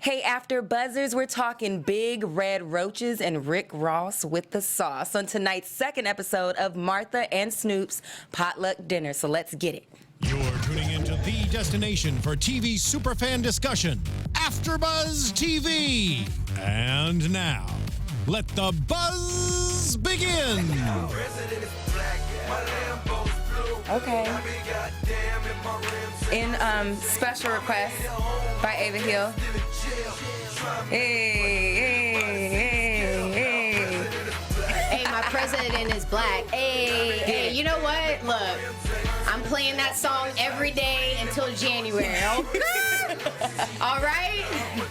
Hey, After Buzzers, we're talking big red roaches and Rick Ross with the sauce on tonight's second episode of Martha and Snoop's Potluck Dinner. So let's get it. You're tuning into the destination for TV superfan discussion, AFTERBUZZ TV. And now, let the buzz begin. Okay. In special request by Ava Hill. Hey, my president is black. Hey, you know what? Look, I'm playing that song every day until January. Okay? All right?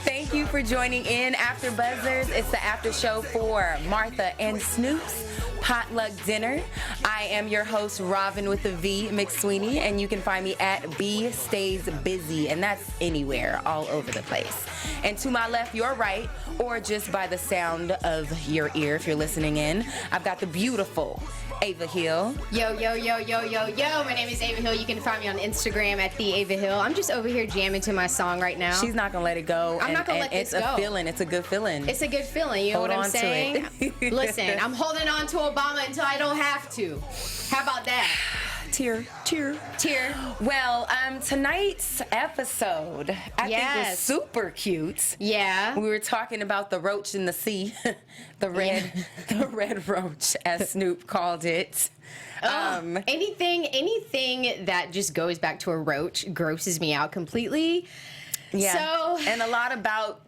Thank you for joining in, After Buzzers. It's the after show for Martha and Snoop's Potluck Dinner. I am your host, Rhavin with a V McSweaney, and you can find me at B Stays Busy, and that's anywhere, all over the place. And to my left, your right, or just by the sound of your ear if you're listening in, I've got the beautiful Ava Hill. Yo. My name is Ava Hill. You can find me on Instagram at the Ava Hill. I'm just over here jamming to my song right now. She's not gonna let it go. I'm not gonna let this go. It's a feeling. It's a good feeling. It's a good feeling. You know what I'm saying? Listen, I'm holding on to Obama until I don't have to. How about that? Tear. Well, tonight's episode, I think was super cute. Yeah. We were talking about the roach in the sea, the red roach, as Snoop called it. Anything that just goes back to a roach grosses me out completely. Yeah. So, and a lot about,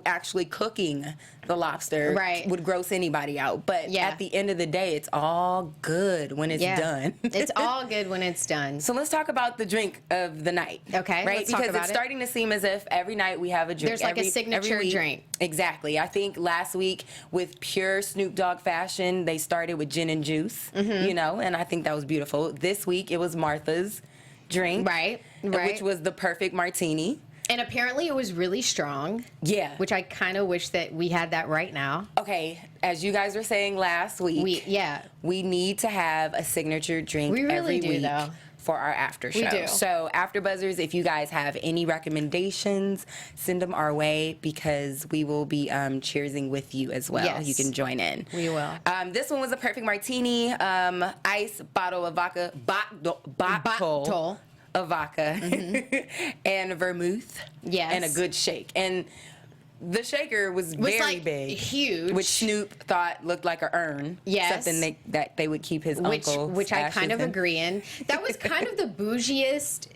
actually cooking the lobster would gross anybody out. But at the end of the day, it's all good when it's done. It's all good when it's done. So let's talk about the drink of the night. Okay. Right? Let's talk because about it's starting to seem as if every night we have a drink. There's like a signature drink. Exactly. I think last week with pure Snoop Dogg fashion, they started with gin and juice, and I think that was beautiful. This week it was Martha's drink. Right. Which was the perfect martini. And apparently it was really strong. Yeah. Which I kind of wish that we had that right now. Okay, as you guys were saying last week, we need to have a signature drink every week for our after show. We do. So, After Buzzers, if you guys have any recommendations, send them our way because we will be cheersing with you as well. Yes. You can join in. We will. This one was a perfect martini, ice, bottle of vodka, bottle of vodka and vermouth and a good shake. And the shaker was very big. Huge. Which Snoop thought looked like an urn. Yes. Something that they would keep his uncle. Which I kind of agree in. That was kind of the bougiest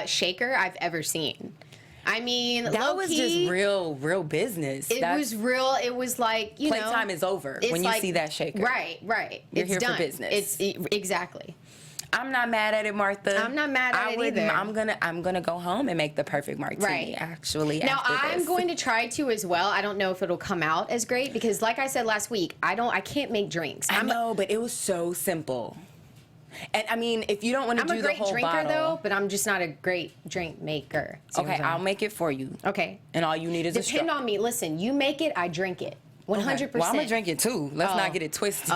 shaker I've ever seen. I mean, that was just real business. It was real. It was like, playtime is over when you see that shaker. Right. You're it's here done. for business. Exactly. I'm not mad at it, Martha. I'm not mad at it either. I'm gonna go home and make the perfect martini. Actually, now after I'm this. going to try to as well. I don't know if it'll come out as great because, like I said last week, I can't make drinks. I know, but it was so simple. And I mean, if you don't want to do the whole I'm a great drinker bottle, though, but I'm just not a great drink maker. Okay, I'll make it for you. Okay. And all you need is a straw. Depend on me. Listen, you make it, I drink it. 100%. Well, I'm gonna drink it too. Let's not get it twisted.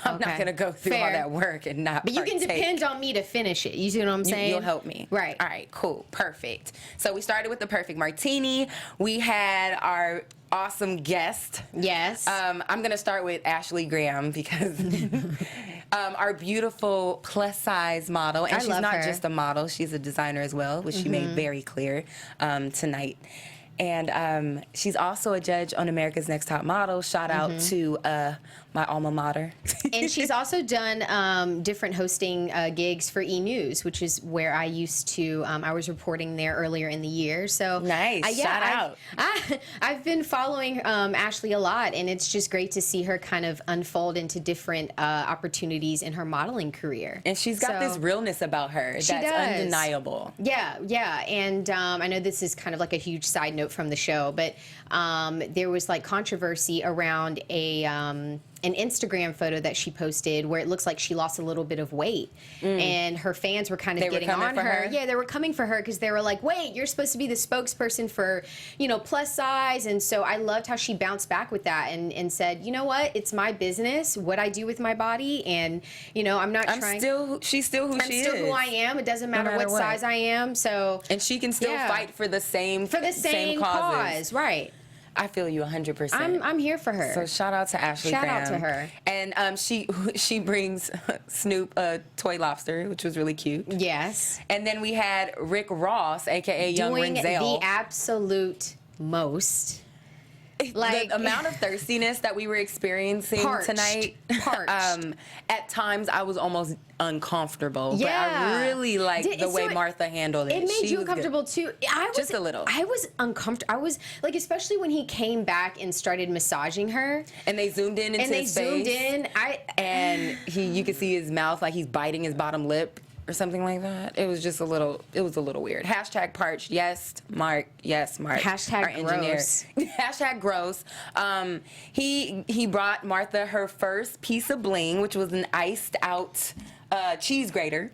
I'm not gonna go through all that work and not. But you can depend on me to finish it. You see what I'm saying? You'll help me. Right. All right. Cool. Perfect. So we started with the perfect martini. We had our awesome guest. Yes. I'm gonna start with Ashley Graham because our beautiful plus size model, and she's not just a model; she's a designer as well, which she made very clear tonight. And she's also a judge on America's Next Top Model. Shout out to my alma mater. And she's also done different hosting gigs for E! News, which is where I used to, I was reporting there earlier in the year. So nice. Shout out. I've been following Ashley a lot, and it's just great to see her kind of unfold into different opportunities in her modeling career. And she's got this realness about her that's undeniable. Yeah. And I know this is kind of like a huge side note from the show, but there was like controversy around a an Instagram photo that she posted where it looks like she lost a little bit of weight, and her fans were kind of getting on her. Yeah, they were coming for her because they were like, "Wait, you're supposed to be the spokesperson for, you know, plus size." And so I loved how she bounced back with that and said, "You know what? It's my business, what I do with my body, and you know, she's still who she is. I'm still who I am. It doesn't matter what size I am." So and she can still fight for the same cause, right? I feel you 100%. I'm here for her. So shout out to Ashley Graham. Shout out to her. And she brings Snoop a toy lobster, which was really cute. Yes. And then we had Rick Ross, aka Young Renzel, doing the absolute most. Like the amount of thirstiness that we were experiencing tonight. At times I was almost uncomfortable. Yeah. But I really liked the way Martha handled it. It made you uncomfortable too. Just a little. I was uncomfortable. I was like, especially when he came back and started massaging her. And they zoomed in into his face. And you could see his mouth like he's biting his bottom lip or something like that. It was just a little weird. Hashtag parched. Yes, Mark. Yes, Mark. Hashtag our engineer. Gross. Hashtag gross. He brought Martha her first piece of bling, which was an iced out cheese grater.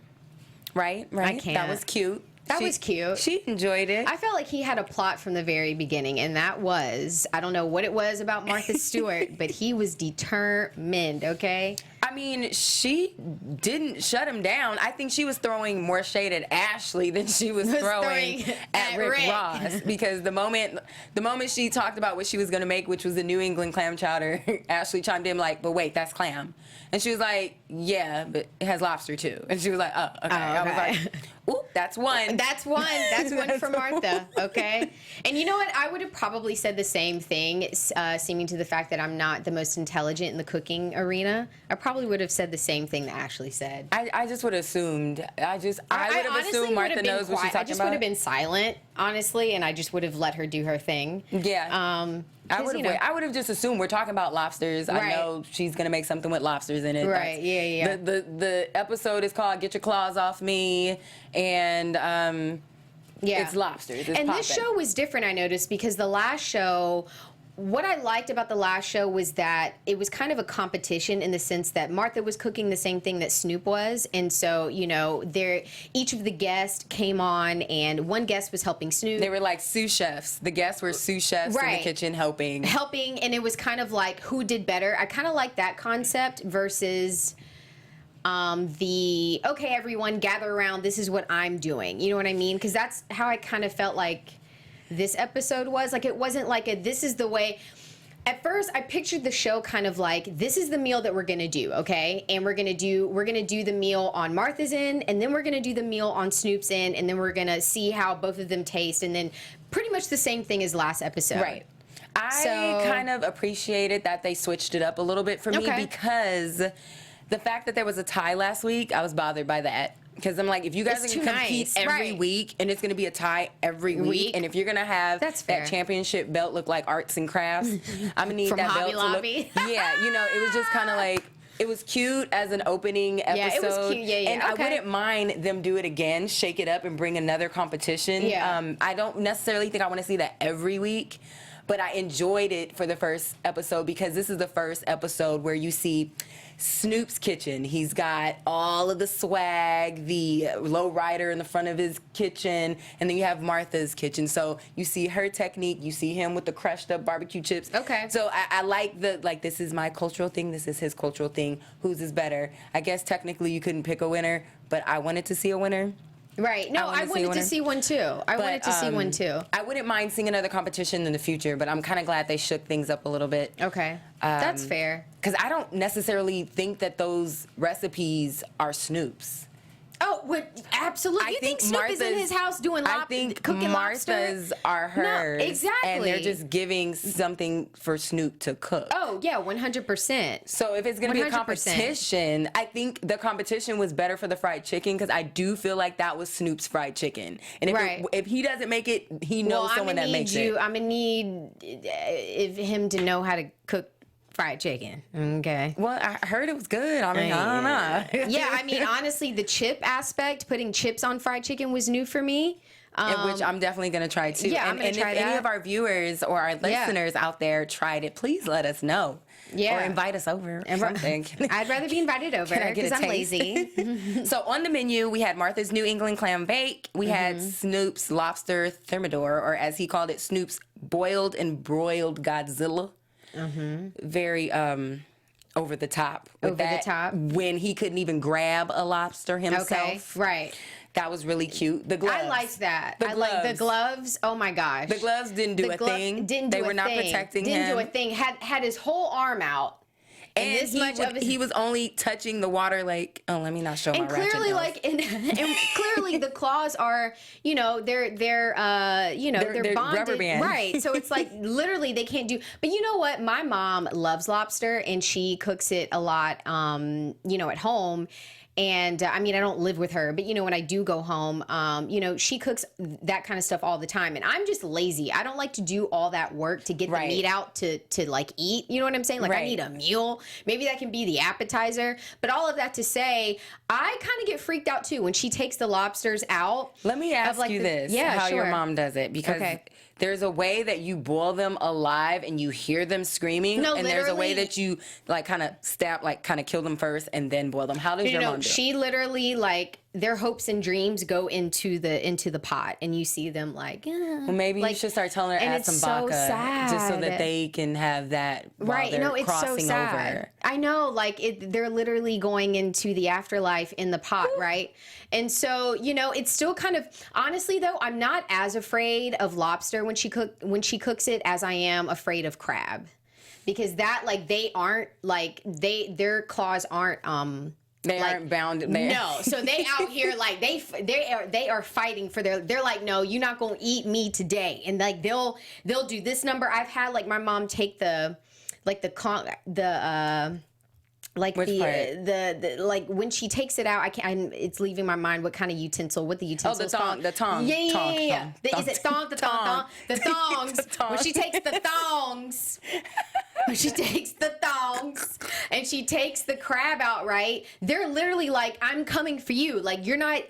Right? I can't. That was cute. That was cute. She enjoyed it. I felt like he had a plot from the very beginning, and that was, I don't know what it was about Martha Stewart, but he was determined, okay? I mean, she didn't shut him down. I think she was throwing more shade at Ashley than she was throwing at Rick Ross. Because the moment she talked about what she was going to make, which was the New England clam chowder, Ashley chimed in like, "But wait, that's clam." And she was like, "Yeah, but it has lobster too." And she was like, "Oh, okay." I was like, "Ooh, that's one." That's one. That's one for Martha, okay? And you know what? I would have probably said the same thing, seeming to the fact that I'm not the most intelligent in the cooking arena. I probably would have said the same thing that Ashley said. I just would have assumed. I would have assumed Martha knows what she's talking about. I just would have been silent, honestly, and I just would have let her do her thing. Yeah. I would have just assumed we're talking about lobsters. Right. I know she's gonna make something with lobsters in it. Right. Yeah. The episode is called "Get Your Claws Off Me," and it's lobsters. It's and this show was different, I noticed, because the last show. What I liked about the last show was that it was kind of a competition in the sense that Martha was cooking the same thing that Snoop was. And so, you know, each of the guests came on, and one guest was helping Snoop. They were like sous chefs. The guests were sous chefs in the kitchen helping. And it was kind of like who did better. I kind of like that concept versus okay, everyone gather around, this is what I'm doing. You know what I mean? Because that's how I kind of felt like this episode was. Like, it wasn't like this is the way. At first, I pictured the show kind of like, this is the meal that we're gonna do, okay? And we're gonna do the meal on Martha's end, and then we're gonna do the meal on Snoop's end, and then we're gonna see how both of them taste, and then pretty much the same thing as last episode. Right. I kind of appreciated that they switched it up a little bit for me because the fact that there was a tie last week, I was bothered by that. Because I'm like, if you guys are going to compete every week, and it's going to be a tie every week, and if you're going to have that championship belt look like arts and crafts, I'm going to need that belt to look. Yeah, you know, it was just kind of like, it was cute as an opening episode. Yeah, it was cute. Yeah. And I wouldn't mind them do it again, shake it up, and bring another competition. Yeah. I don't necessarily think I want to see that every week, but I enjoyed it for the first episode because this is the first episode where you see Snoop's kitchen. He's got all of the swag, the low rider in the front of his kitchen, and then you have Martha's kitchen. So you see her technique, you see him with the crushed up barbecue chips. Okay. So I like this is my cultural thing, this is his cultural thing. Whose is better? I guess technically you couldn't pick a winner, but I wanted to see a winner. Right. No, I wanted to see one too. I wouldn't mind seeing another competition in the future, but I'm kind of glad they shook things up a little bit. Okay. That's fair. Because I don't necessarily think that those recipes are Snoop's. Oh, absolutely. You think Snoop is in his house doing cooking lobster? Martha's are hers. No, exactly. And they're just giving something for Snoop to cook. Oh, yeah, 100%. So if it's going to be a competition, I think the competition was better for the fried chicken because I do feel like that was Snoop's fried chicken. And if he doesn't make it, he knows someone that makes it. I'm going to need him to know how to cook fried chicken. Okay. Well, I heard it was good. I mean, I don't know. Yeah, I mean, honestly, the chip aspect, putting chips on fried chicken was new for me. Which I'm definitely going to try too. Yeah, I'm going to try that. And if any of our viewers or our listeners out there tried it, please let us know. Yeah. Or invite us over. Or something. I'd rather be invited over because I'm lazy. So on the menu, we had Martha's New England clam bake. We had Snoop's lobster thermidor, or as he called it, Snoop's boiled and broiled Godzilla. Very over the top. With Over the top. When he couldn't even grab a lobster himself. Okay, right. That was really cute. The gloves. I liked that. The I like the gloves. gloves. Oh my gosh. The gloves didn't do a thing. They were not protecting him. Didn't do a thing. Had his whole arm out. And this much of his, he was only touching the water like, oh, let me not show my ratchet clearly nose. and clearly the claws are, you know, they're bonded, rubber band. right? So it's like literally they can't do. But you know what? My mom loves lobster and she cooks it a lot, you know, at home. And I mean, I don't live with her, but you know, when I do go home, you know, she cooks that kind of stuff all the time. And I'm just lazy. I don't like to do all that work to get the meat out to like eat. You know what I'm saying? Like I need a meal. Maybe that can be the appetizer. But all of that to say, I kind of get freaked out too when she takes the lobsters out. Let me ask you this, how your mom does it. Because there's a way that you boil them alive and you hear them screaming. No, and there's a way that you like kind of stab, like kind of kill them first and then boil them. How does your mom do it? She literally like their hopes and dreams go into the pot and you see them like well, maybe you should start telling her to add some vodka just so that they can have that while they're it's crossing so sad. over. I know, like they're literally going into the afterlife in the pot, right? And so, you know, it's still kind of honestly though, I'm not as afraid of lobster when she cooks it as I am afraid of crab. Because that like they aren't like their claws aren't they aren't bound. No, so they out here like they are fighting for they're like, no, you're not gonna eat me today, and like they'll do this number. I've had like my mom take the like like when she takes it out, it's leaving my mind what kind of utensil, what the utensil is called. The tongue. Yeah. Is it thong? The thongs. When she takes the thongs. When she takes the thongs and she takes the crab out, right? They're literally like, I'm coming for you. Like you're not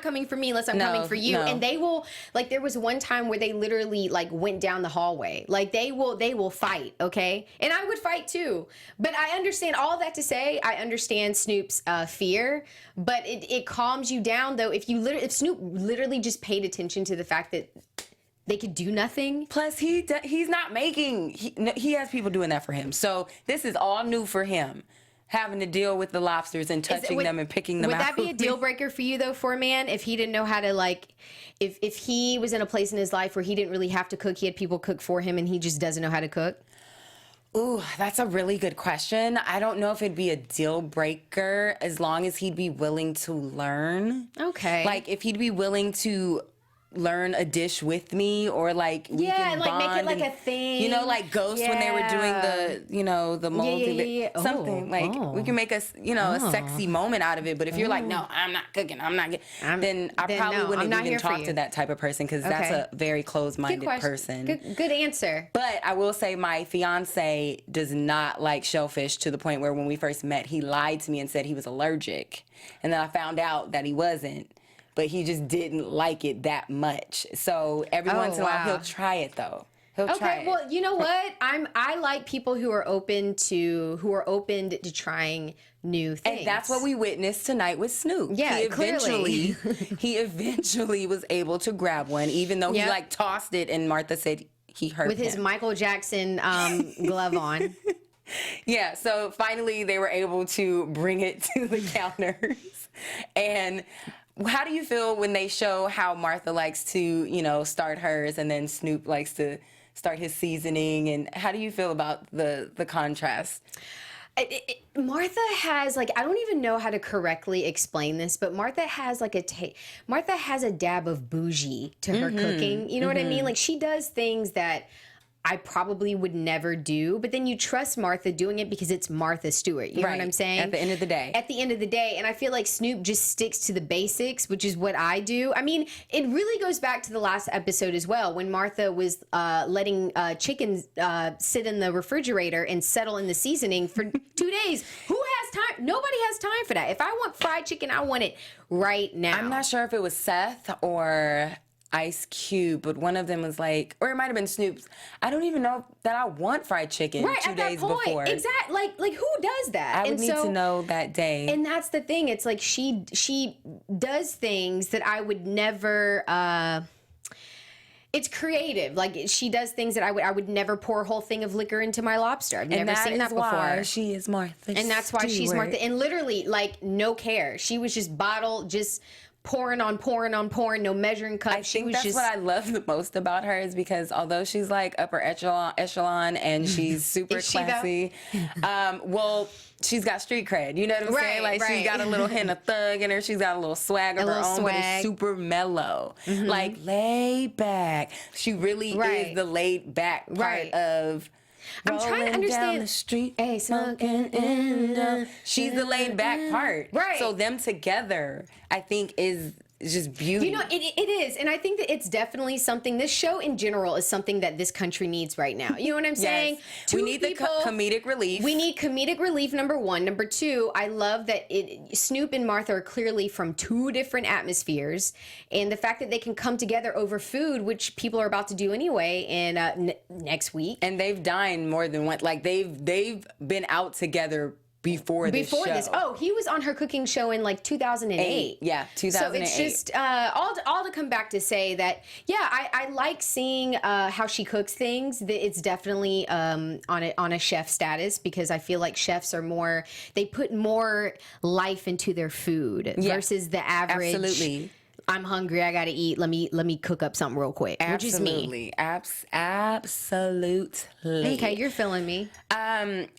coming for me unless I'm coming for you. No. And they will like there was one time where they literally like went down the hallway. Like they will fight, okay? And I would fight too. But I understand all that to say, I understand Snoop's fear, but it calms you down though if Snoop literally just paid attention to the fact that they could do nothing. Plus, he's not making. He has people doing that for him. So this is all new for him, having to deal with the lobsters and touching them and picking them out. Would that be a deal breaker for you though, for a man, if he didn't know how to like, if he was in a place in his life where he didn't really have to cook, he had people cook for him, and he just doesn't know how to cook? Ooh, that's a really good question. I don't know if it'd be a deal breaker as long as he'd be willing to learn. Okay. Like if he'd be willing to learn a dish with me, or like we can and like bond make it like and, a thing. You know, like Ghost when they were doing the mold, something like we can make a sexy moment out of it. But if you're like, no, I'm not cooking, then I probably wouldn't even talk to that type of person, because that's a very closed-minded person. Good answer. But I will say my fiance does not like shellfish, to the point where when we first met, he lied to me and said he was allergic, and then I found out that he wasn't. But he just didn't like it that much. So every once in a while, he'll try it though. He'll try it. Well, you know what? I like people who are open to trying new things. And that's what we witnessed tonight with Snoop. Yeah, he eventually was able to grab one, even though he like tossed it, and Martha said he hurt with his Michael Jackson glove on. Yeah, so finally they were able to bring it to the counters. And how do you feel when they show how Martha likes to, start hers, and then Snoop likes to start his seasoning? And how do you feel about the contrast? Martha has I don't even know how to correctly explain this, but Martha has Martha has a dab of bougie to her cooking. You know what I mean? Like she does things that I probably would never do, but then you trust Martha doing it because it's Martha Stewart. You know what I'm saying? At the end of the day. At the end of the day. And I feel like Snoop just sticks to the basics, which is what I do. I mean, it really goes back to the last episode as well, when Martha was letting chickens sit in the refrigerator and settle in the seasoning for 2 days. Who has time? Nobody has time for that. If I want fried chicken, I want it right now. I'm not sure if it was Seth or Ice Cube, but one of them was like, or it might have been Snoop's. I don't even know that I want fried chicken Right, 2 at that days point. before. Exactly. Like who does that? I would need to know that day. And that's the thing. It's like she does things that I would never. It's creative. Like she does things that I would never pour a whole thing of liquor into my lobster. I've never seen that before. Why she is Martha. And that's why she's Stewart. Martha. And literally, like, no care. She was just pouring on pouring on pouring, no measuring cup. I think that's what I love the most about her is because although she's like upper echelon and she's super classy, well, she's got street cred. You know what I'm saying? Like she's got a little hint of thug in her. She's got a little swag of her own, but it's super mellow, like laid back. She really is the laid back part of. I'm trying to understand. Down the street, hey, smoking in the. She's the laid back part, right? So them together, I think, is just beauty. You know, it is, and I think that it's definitely something. This show in general is something that this country needs right now. You know what I'm saying? Yes. We need the comedic relief. We need comedic relief. Number one. Number two, I love that Snoop and Martha are clearly from two different atmospheres, and the fact that they can come together over food, which people are about to do anyway, and next week. And they've dined more than once. Like they've been out together. Before this show. Oh, he was on her cooking show in like 2008. Yeah, 2008. So it's just all to come back to say that, yeah, I like seeing how she cooks things. It's definitely on a chef status because I feel like chefs are more, they put more life into their food versus the average. Absolutely. I'm hungry. I gotta eat. Let me cook up something real quick. Absolutely. Which is me. Absolutely. Okay, you're feeling me.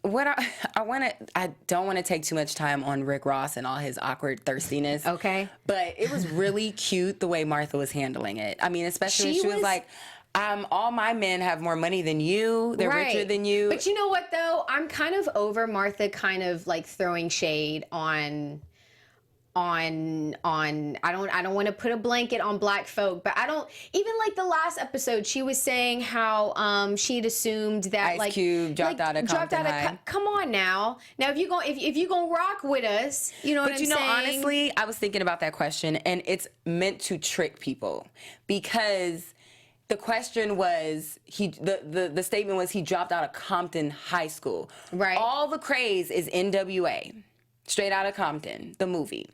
What I don't want to take too much time on Rick Ross and all his awkward thirstiness. Okay. But it was really cute the way Martha was handling it. I mean, especially when she was like, all my men have more money than you. They're richer than you. But you know what though? I'm kind of over Martha kind of like throwing shade on I don't want to put a blanket on black folk, but I don't even like the last episode. She was saying how she had assumed that Ice Cube dropped out of Compton High. Come on now. Now if you gonna rock with us, you know what I'm saying? But honestly, I was thinking about that question, and it's meant to trick people because the question was the statement was he dropped out of Compton High School. Right. All the craze is NWA, Straight Outta Compton, the movie.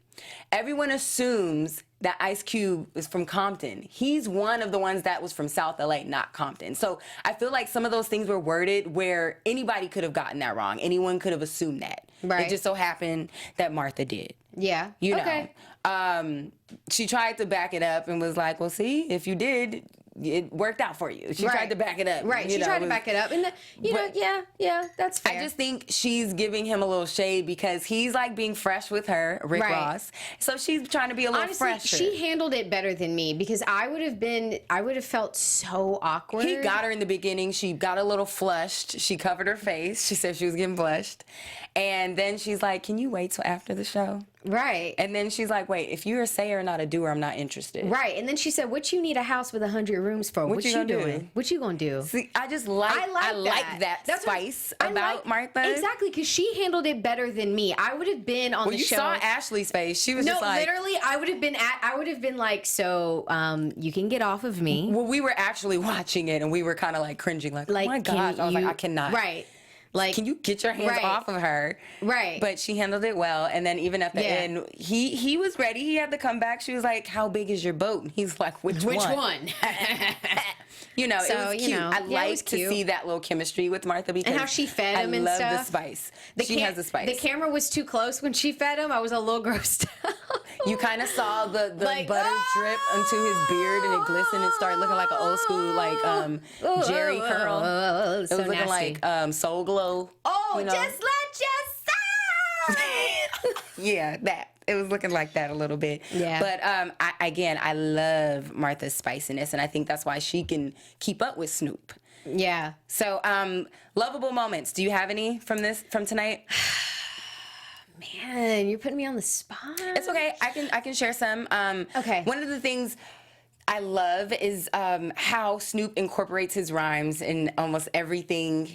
Everyone assumes that Ice Cube is from Compton. He's one of the ones that was from South LA, not Compton. So I feel like some of those things were worded where anybody could have gotten that wrong. Anyone could have assumed that. Right. It just so happened that Martha did. Yeah. You know. She tried to back it up and was like, well, see, if you did, it worked out for you. She tried to back it up. Right. She tried to back it up. And, yeah, that's fair. I just think she's giving him a little shade because he's like being fresh with her, Rick Ross. So she's trying to be a little fresher. She handled it better than me because I would have felt so awkward. He got her in the beginning. She got a little flushed. She covered her face. She said she was getting blushed. And then she's like, can you wait till after the show? Right. And then she's like, wait, if you're a sayer, not a doer, I'm not interested. Right. And then she said, what you need a house with 100 rooms for? What you doing? What you gonna do? See, I like that spice about Martha. Exactly, because she handled it better than me. I would have been on the show. You saw Ashley's face. She was just like... No, literally, I would have been like, so you can get off of me. Well, we were actually watching it, and we were kind of like cringing, like, oh my gosh. I was like, I cannot. Right. Like, can you get your hands off of her? Right. But she handled it well. And then even at the end, he was ready. He had to come back. She was like, how big is your boat? And he's like, which one? You know, so, it was cute. I like to see that little chemistry with Martha because and how she fed him and stuff. I love the spice. She has the spice. The camera was too close when she fed him. I was a little grossed out. You kind of saw the butter drip onto his beard and it glistened and started looking like an old school like Jerry curl. It was looking nasty. like Soul Glow. Oh, you know? just let your soul. Yeah, that. It was looking like that a little bit. Yeah. But I love Martha's spiciness, and I think that's why she can keep up with Snoop. Yeah. So, lovable moments. Do you have any from tonight? Man, you're putting me on the spot. It's okay. I can share some. Okay. One of the things I love is how Snoop incorporates his rhymes in almost everything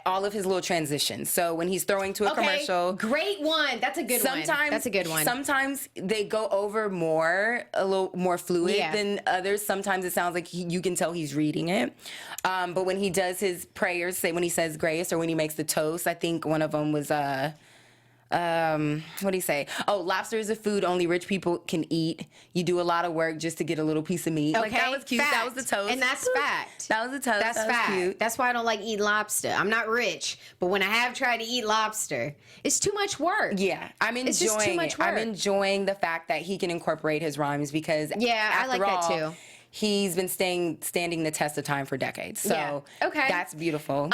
all of his little transitions. So when he's throwing to a commercial. Great one. That's a good one. That's a good one. Sometimes they go over a little more fluid than others. Sometimes it sounds like you can tell he's reading it. But when he does his prayers, say when he says grace or when he makes the toast, I think one of them was what do you say? Oh, lobster is a food only rich people can eat. You do a lot of work just to get a little piece of meat. Okay, like that was cute. Fact. That was the toast. And that's fact. That was the toast. That's fact. Cute. That's why I don't like eating lobster. I'm not rich, but when I have tried to eat lobster, it's too much work. Yeah, I'm enjoying it's just too much it. work. I'm enjoying the fact that he can incorporate his rhymes because I like that too. He's been standing the test of time for decades. So that's beautiful.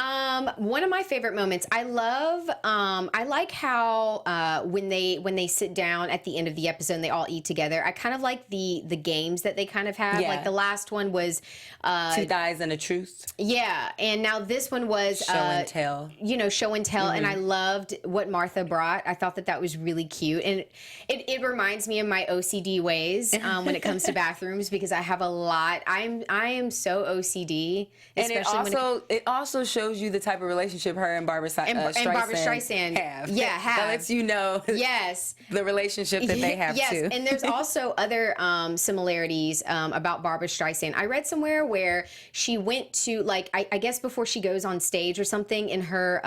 One of my favorite moments, I like how when they sit down at the end of the episode and they all eat together, I kind of like the games that they kind of have. Yeah. Like the last one was Two Thighs and a Truth. Yeah, and now this one was Show and Tell. Show and Tell, and I loved what Martha brought. I thought that was really cute, and it reminds me of my OCD ways when it comes to bathrooms because I have a lot. I am so OCD, and it also shows you the type of relationship her and Barbara Streisand have. Yeah, have. That lets you know. Yes, the relationship that they have too. Yes, and there's also other similarities about Barbara Streisand. I read somewhere where she went to I guess before she goes on stage or something in her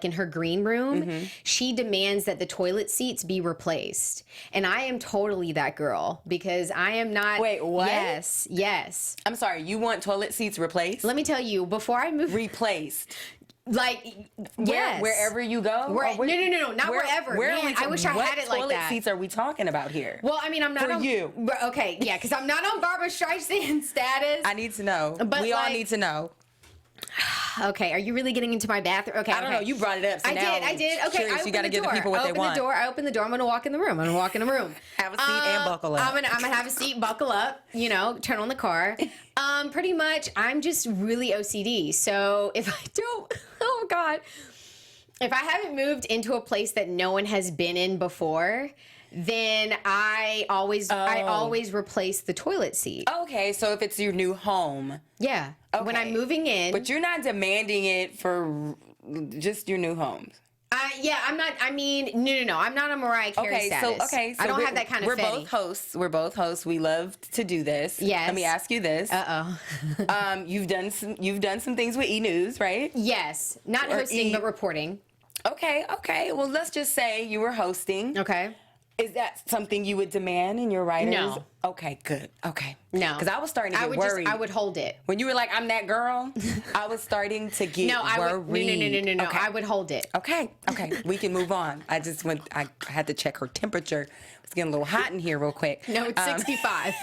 in her green room, she demands that the toilet seats be replaced, and I am totally that girl because I am not. Wait, what? Yes. I'm sorry, you want toilet seats replaced? Let me tell you, before I move... Replaced. Yes. Wherever you go? No, not wherever. Man, I wish I had it like that. What toilet seats are we talking about here? Well, I mean, I'm not For you. Okay, yeah, because I'm not on Barbara Streisand status. I need to know. But we all need to know. Okay, are you really getting into my bathroom? Okay, I don't know. You brought it up. So I did. Okay, curious. You got to give the people what they want. I open the door. I'm gonna walk in the room. Have a seat and buckle up. I'm gonna have a seat, buckle up. Turn on the car. Pretty much, I'm just really OCD. So if I don't, oh God, if I haven't moved into a place that no one has been in before, then I always replace the toilet seat. Okay, so if it's your new home. Yeah. Okay. When I'm moving in. But you're not demanding it for just your new homes. I'm not. I mean, no. I'm not a Mariah Carey status. So I don't have that kind of. We're both hosts. We love to do this. Yes. Let me ask you this. You've done some things with E! News, right? Yes. Not hosting, but reporting. Okay. Well, let's just say you were hosting. Okay. Is that something you would demand in your writers? No. Okay, good. Okay. No. Because I was starting to get worried. I would hold it. When you were like, I'm that girl, I was starting to get worried. No. Okay. I would hold it. Okay. We can move on. I had to check her temperature. It's getting a little hot in here real quick. No, it's 65.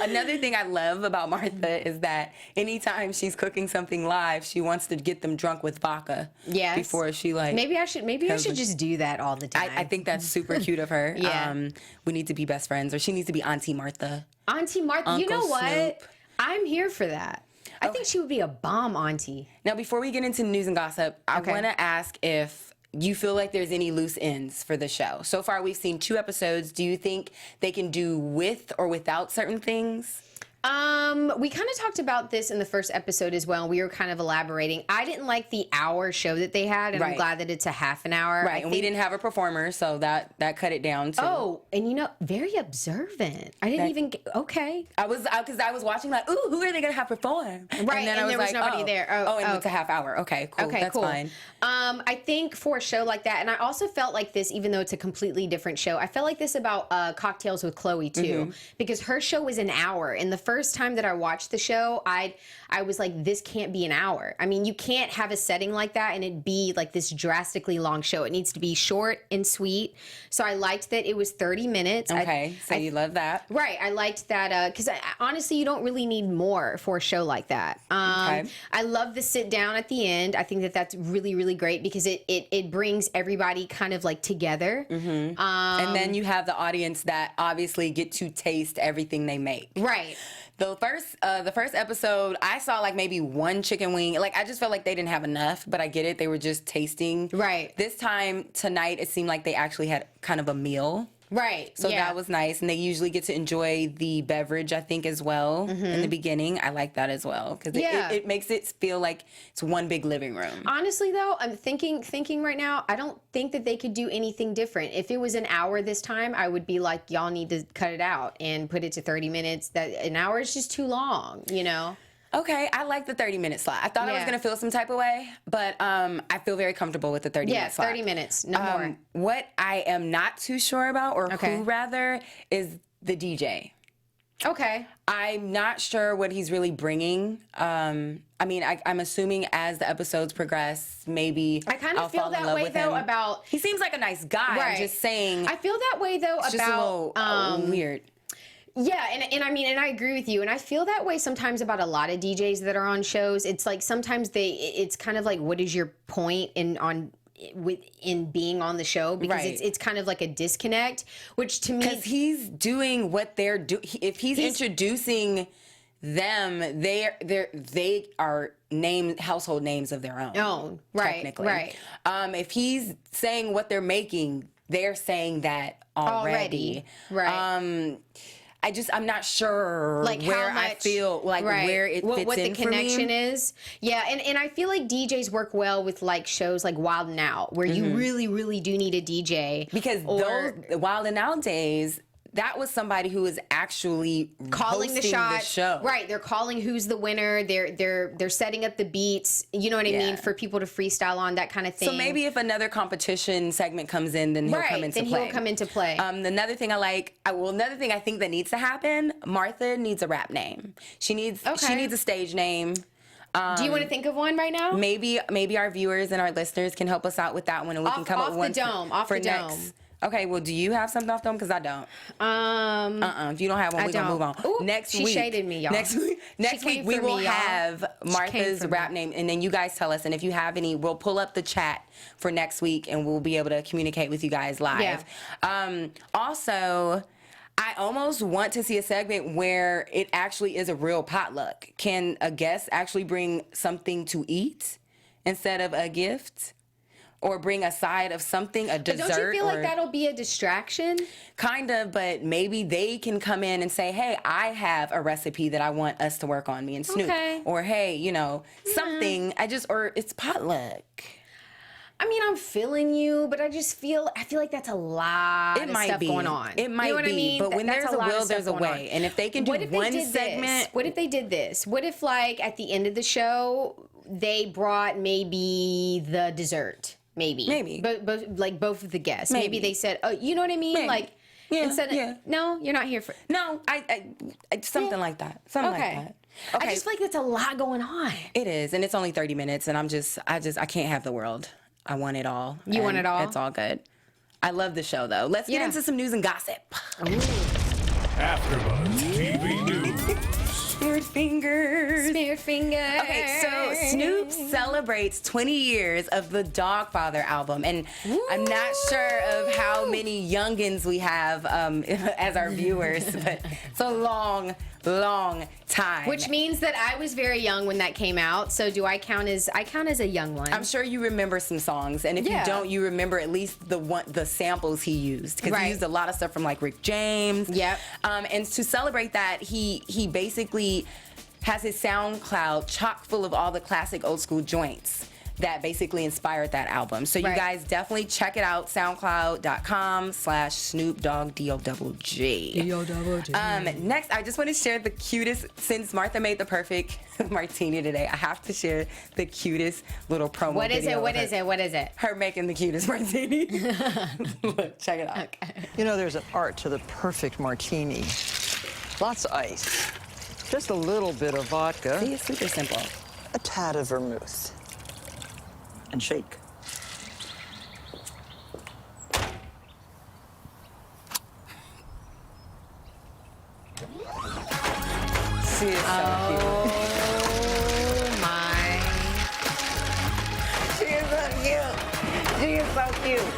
Another thing I love about Martha is that anytime she's cooking something live, she wants to get them drunk with vodka. Yes. Before she Maybe I should just do that all the time. I think that's super cute of her. Yeah. We need to be best friends, or she needs to be Auntie Martha. Auntie Martha. Uncle you know what? Snoop. I'm here for that. I think she would be a bomb auntie. Now, before we get into news and gossip, I want to ask if you feel like there's any loose ends for the show. So far, we've seen 2 episodes. Do you think they can do with or without certain things? We kind of talked about this in the first episode as well. We were kind of elaborating. I didn't like the hour show that they had, and I'm glad that it's a half an hour. Right, and we didn't have a performer, so that cut it down too. Oh, and very observant. I didn't even okay. I was watching like, ooh, who are they gonna have perform? Right, and then there was nobody there. And it's a half hour. Okay, cool. Okay, that's fine. I think for a show like that, and I also felt like this, even though it's a completely different show, I felt like this about Cocktails with Chloe too, because her show was an hour, and the first time that I watched the show, I was like, this can't be an hour. I mean, you can't have a setting like that and it be like this drastically long show. It needs to be short and sweet. So I liked that it was 30 minutes. Okay, you love that. Right. I liked that because honestly, you don't really need more for a show like that. I love the sit down at the end. I think that that's really, really great because it brings everybody kind of like together. And then you have the audience that obviously get to taste everything they make. Right. The first episode, I saw like maybe 1 chicken wing. Like I just felt like they didn't have enough, but I get it. They were just tasting. Right. This time tonight, it seemed like they actually had kind of a meal. Right. So that was nice. And they usually get to enjoy the beverage, I think, as well in the beginning. I like that as well because it makes it feel like it's one big living room. Honestly, though, I'm thinking right now, I don't think that they could do anything different. If it was an hour this time, I would be like, y'all need to cut it out and put it to 30 minutes. That an hour is just too long, you know? Okay, I like the 30-minute slot. I thought I was going to feel some type of way, but I feel very comfortable with the 30-minute slot. 30 minutes, no more. What I am not too sure about, or who rather, is the DJ. Okay. I'm not sure what he's really bringing. I mean, I'm assuming as the episodes progress, maybe I kind of I'll feel fall in that love way, with though, him. about... He seems like a nice guy. Right. I'm just saying. I feel that way, though, It's just a little weird. Yeah, and I mean, and I agree with you, and I feel that way sometimes about a lot of DJs that are on shows. It's like sometimes it's kind of like, what is your point in being on the show? Because it's kind of like a disconnect, which to me, because he's doing what they're doing. If he's introducing them, they are household names of their own. Right, technically. right. If he's saying what they're making, they're saying that already. Right. I'm not sure like where how much, I feel like where it fits what in the connection for me. is. Yeah, and I feel like DJs work well with like shows like Wild 'N Out, where you really, really do need a DJ. Because those Wild 'N Out days, that was somebody who was actually calling the shot. show. Right, they're calling who's the winner. They're setting up the beats. You know what I mean, for people to freestyle on, that kind of thing. So maybe if another competition segment comes in, then he'll come into play. He'll come into play. Another thing another thing I think that needs to happen. Martha needs a rap name. She needs a stage name. Do you want to think of one right now? Maybe our viewers and our listeners can help us out with that one, and we can come up with one off the next. dome. Okay, well, do you have something off the dome? Because I don't. If you don't have one, we're going to move on. Ooh, next she week. shaded me, y'all. Next week, we will have Martha's rap name, and then you guys tell us. And if you have any, we'll pull up the chat for next week, and we'll be able to communicate with you guys live. Yeah. Also, I almost want to see a segment where it actually is a real potluck. Can a guest actually bring something to eat instead of a gift? Or bring a side of something, a dessert. But don't you feel like that'll be a distraction? Kind of, but maybe they can come in and say, hey, I have a recipe that I want us to work on, me and Snoop. Okay. Or, hey, something. Or it's potluck. I mean, I'm feeling you, but I feel like that's a lot of stuff going on. It might be. What I mean? But when there's a will, there's a way. And if they can do one segment. What if they did this? What if, like, at the end of the show, they brought maybe the dessert? Maybe. But like both of the guests. Maybe they said, oh, you know what I mean? Maybe. Like, instead of, no, you're not here for. No, I something like that. Something like that. Okay. I just feel like that's a lot going on. It is, and it's only 30 minutes, and I can't have the world. I want it all. You want it all? It's all good. I love the show, though. Let's get into some news and gossip. AfterBuzz TV News. Smeared fingers. Smeared fingers. Okay, so Snoop celebrates 20 years of the Dogfather album, and I'm not sure of how many youngins we have as our viewers, but it's a long time. Which means that I was very young when that came out. So do I count as a young one? I'm sure you remember some songs, and if you don't, you remember at least the samples he used, because he used a lot of stuff from like Rick James. Yep. And to celebrate that, he basically has his SoundCloud chock full of all the classic old school joints that basically inspired that album. So you guys definitely check it out, soundcloud.com/Snoop Dogg DOGG. Next, I just want to share the cutest, since Martha made the perfect martini today, I have to share the cutest little promo What is video it? What is it? What is it? Her making the cutest martini. Look, check it out. Okay. You know, there's an art to the perfect martini. Lots of ice, just a little bit of vodka. See, it's super simple. A tad of vermouth. And shake. She is so cute. Oh my. She is so cute. She is so cute.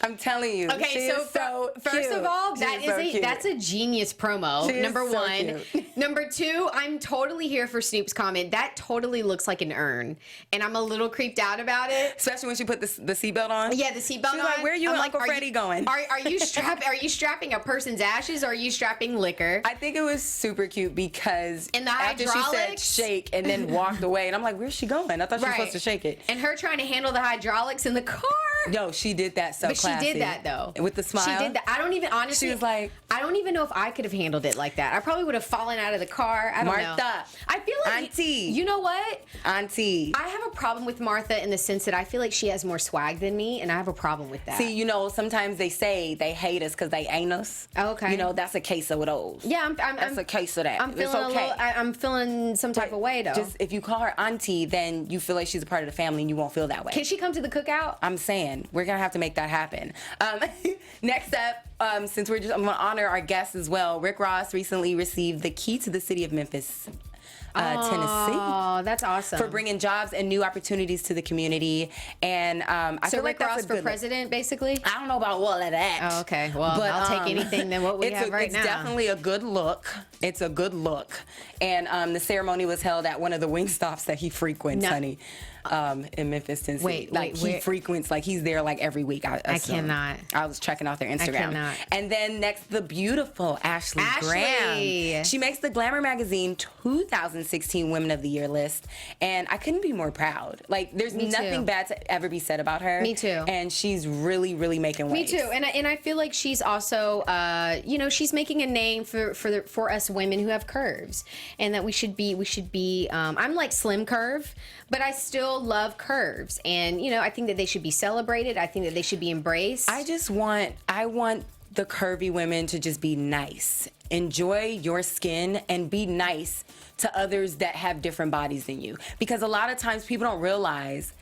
I'm telling you. Okay, she is so first cute. of all, She is so cute. that's a genius promo. She is Number so one. cute. Number two, I'm totally here for Snoop's comment. That totally looks like an urn, and I'm a little creeped out about it. Especially when she put the seatbelt on. Yeah, the seatbelt on. She's like, where you and Uncle are Freddie going? Are you strapping a person's ashes, or are you strapping liquor? I think it was super cute because And the after she said hydraulics? shake and then walked away, and I'm like, where's she going? I thought she was supposed to shake it. And her trying to handle the hydraulics in the car. Yo, she did that so But classy. she did that though. With the smile. She did that. I don't even honestly. She was like, I don't even know if I could have handled it like that. I probably would have fallen out of the car. I don't know. Martha. I feel like Auntie. You know what? Auntie. I have a problem with Martha in the sense that I feel like she has more swag than me, and I have a problem with that. See, you know, sometimes they say they hate us because they ain't us. Okay. You know, that's a case of those. Yeah, That's a case of that. I'm feeling it's okay. I'm feeling some type of way though. Just if you call her auntie, then you feel like she's a part of the family and you won't feel that way. Can she come to the cookout? I'm saying we're gonna have to make that happen. Next up, since I'm gonna honor our guests as well. Rick Ross recently received the key to the city of Memphis, Tennessee. Oh, that's awesome. For bringing jobs and new opportunities to the community, and I feel like Rick that's Ross a for good president, basically. I don't know about all of that. Oh, okay. Well, I'll take anything than what we have right now. It's definitely a good look. It's a good look. And the ceremony was held at one of the wing stops that he frequents, honey, in Memphis, Tennessee. He frequents, like he's there like every week. I cannot. I was checking out their Instagram. I cannot. And then next, the beautiful Ashley Graham. She makes the Glamour Magazine 2016 Women of the Year list. And I couldn't be more proud. Like, there's nothing bad to ever be said about her. Me too. And she's really, really making waves. Me too. And I feel like she's also, she's making a name for us women who have curves, and that we should be. I'm like slim curve, but I still love curves, and I think that they should be celebrated. I think that they should be embraced. I want the curvy women to just be nice. Enjoy your skin and be nice to others that have different bodies than you, because a lot of times people don't realize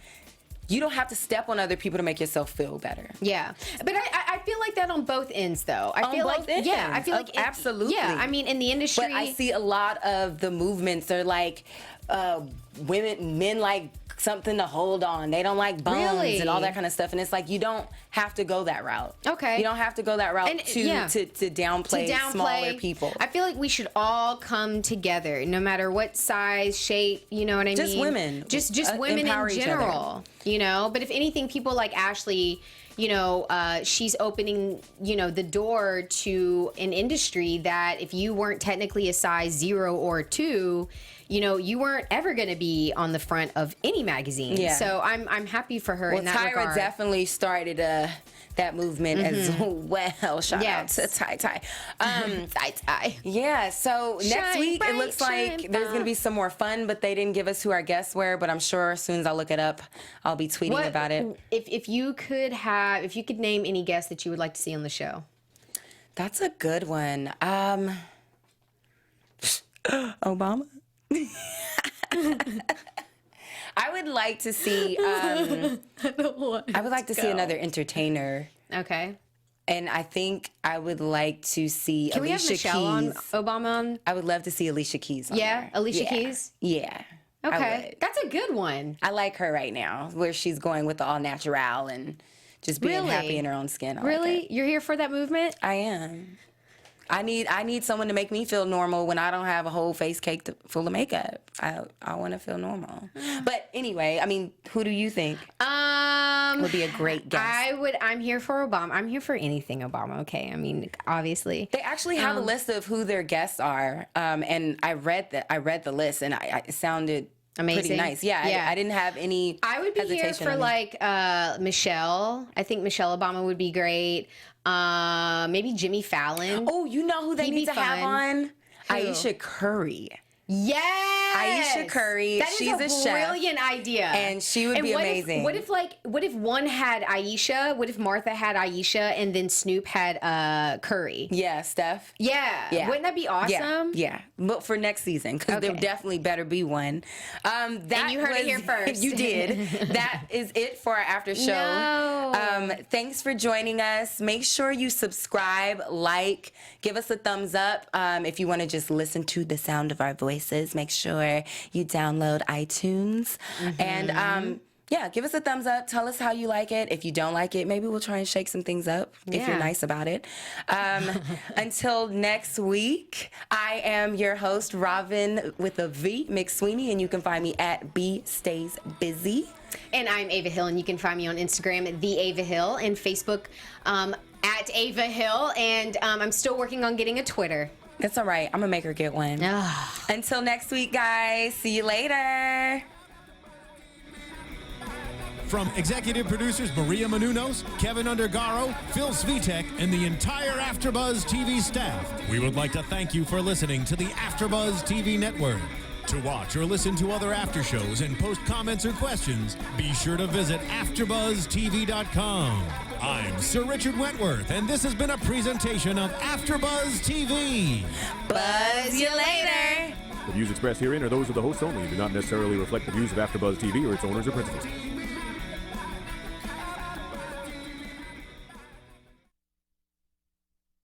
you don't have to step on other people to make yourself feel better. Yeah, but I feel like that on both ends, though. I feel like absolutely. Yeah, I mean, in the industry, but I see a lot of the movements are like men like something to hold on. They don't like bones and all that kind of stuff. And it's like, you don't have to go that route. Okay. You don't have to go that route to downplay smaller people. I feel like we should all come together, no matter what size, shape, you know what I mean? Just women. Just women in general, But if anything, people like Ashley, she's opening, the door to an industry that if you weren't technically a size 0 or 2, you weren't ever going to be on the front of any magazine. Yeah. So I'm happy for her in that regard. Tyra definitely started that movement as well. Shout out to Ty. Ty. Yeah, so next week it looks like there's going to be some more fun, but they didn't give us who our guests were, but I'm sure as soon as I look it up, I'll be tweeting about it. If you could name any guests that you would like to see on the show. That's a good one. Obama? I would like to see another entertainer. Okay. And I think I would like to see Can Alicia we have Michelle Keys. Obama on? I would love to see Alicia Keys on there. Alicia Keys? Yeah. Okay. That's a good one. I like her right now, where she's going with the all natural and just being happy in her own skin. Really? You're here for that movement? I am. I need someone to make me feel normal when I don't have a whole face cake full of makeup. I want to feel normal. But anyway, I mean, who do you think would be a great guest? I'm here for Obama. I'm here for anything Obama. Okay. I mean, obviously they actually have a list of who their guests are. And I read the list, and it sounded amazing. Pretty nice. Yeah. I didn't have any. I would be here for like Michelle. I think Michelle Obama would be great. Maybe Jimmy Fallon. Oh, you know who they need to have on? Who? Aisha Curry. Yes, Aisha Curry. She's a chef. Brilliant idea, and she would be amazing. What if one had Aisha? What if Martha had Aisha and then Snoop had Curry? Yeah, Steph. Yeah. Wouldn't that be awesome? Yeah. But for next season, because there definitely better be one. And you heard it here first. You did. That is it for our after show. No. Thanks for joining us. Make sure you subscribe, like, give us a thumbs up. If you want to just listen to the sound of our voices, make sure you download iTunes. And yeah, give us a thumbs up. Tell us how you like it. If you don't like it, maybe we'll try and shake some things up if you're Yeah. nice about it. Until next week, I am your host, Rhavin with a V, McSweaney, and you can find me at B Stays Busy. And I'm Ava Hill, and you can find me on Instagram at The Ava Hill and Facebook at Ava Hill. And I'm still working on getting a Twitter. That's all right. I'm going to make her get one. Until next week, guys. See you later. From executive producers Maria Menounos, Kevin Undergaro, Phil Svitek, and the entire AfterBuzz TV staff, we would like to thank you for listening to the AfterBuzz TV network. To watch or listen to other after shows and post comments or questions, be sure to visit AfterBuzzTV.com. I'm Sir Richard Wentworth, and this has been a presentation of AfterBuzz TV. Buzz you later. The views expressed herein are those of the hosts only and do not necessarily reflect the views of AfterBuzz TV or its owners or principals.